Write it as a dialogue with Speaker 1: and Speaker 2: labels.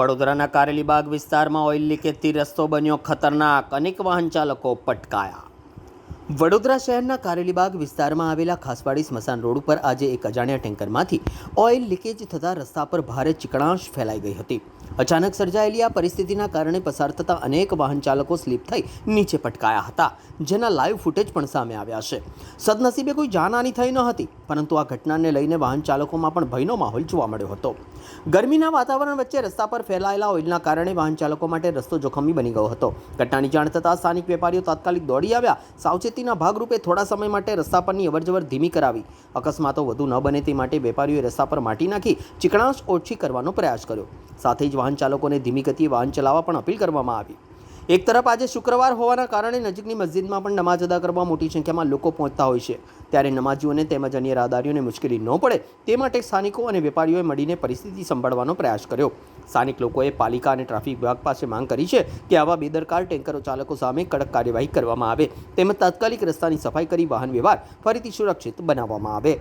Speaker 1: વડોદરાના કારેલીબાગ વિસ્તારમાં ઓઇલ લીકેજથી રસ્તો બન્યો ખતરનાક, અનેક વાહન ચાલકો પટકાયા। વડોદરા શહેરના કારેલીબાગ વિસ્તારમાં આવેલા ખાસવાડી સ્મશાન રોડ ઉપર આજે એક અજાણ્યા ટેન્કરમાંથી ઓઇલ લીકેજ થતાં રસ્તા પર ભારે ચીકણાશ ફેલાઈ ગઈ હતી। અચાનક સર્જાયેલી આ પરિસ્થિતિના કારણે પસાર થતા અનેક વાહન ચાલકો સ્લીપ થઈ નીચે પટકાયા હતા, જેના લાઈવ ફૂટેજ પણ સામે આવ્યા છે। સદનસીબે કોઈ જાનહાની થઈ ન હતી, પરંતુ આ ઘટનાને લઈને વાહન ચાલકોમાં પણ ભયનો માહોલ જોવા મળ્યો હતો। ગરમીના વાતાવરણ વચ્ચે રસ્તા પર ફેલાયેલા ઓઇલના કારણે વાહન ચાલકો માટે રસ્તો જોખમી બની ગયો હતો। ઘટનાની જાણ થતાં સ્થાનિક વેપારીઓ તાત્કાલિક દોડી આવ્યા। સાવચેતીના ભાગરૂપે થોડા સમય માટે રસ્તા પરની અવરજવર ધીમી કરાવી। અકસ્માતો વધુ ન બને તે માટે વેપારીઓએ રસ્તા પર માટી નાખી ચીકણાશ ઓછી કરવાનો પ્રયાસ કર્યો। સાથે જ વાહન ચાલકોને ધીમી ગતિએ વાહન ચલાવવા પણ અપીલ કરવામાં આવી। એક તરફ આજે શુક્રવાર હોવાના કારણે નજીકની મસ્જિદમાં પણ નમાઝ અદા કરવા મોટી સંખ્યામાં લોકો પહોંચતા હોય છે, ત્યારે નમાઝીઓને તેમજ અન્ય રાહદારીઓને મુશ્કેલી ન પડે તે માટે સ્થાનિકો અને વેપારીઓએ મળીને પરિસ્થિતિ સંભાળવાનો પ્રયાસ કર્યો। સ્થાનિક લોકોએ પાલિકા અને ટ્રાફિક વિભાગ પાસે માંગ કરી છે કે આવા બેદરકાર ટેન્કરો ચાલકો સામે કડક કાર્યવાહી કરવામાં આવે, તેમજ તાત્કાલિક રસ્તાની સફાઈ કરી વાહન વ્યવહાર ફરીથી સુરક્ષિત બનાવવામાં આવે।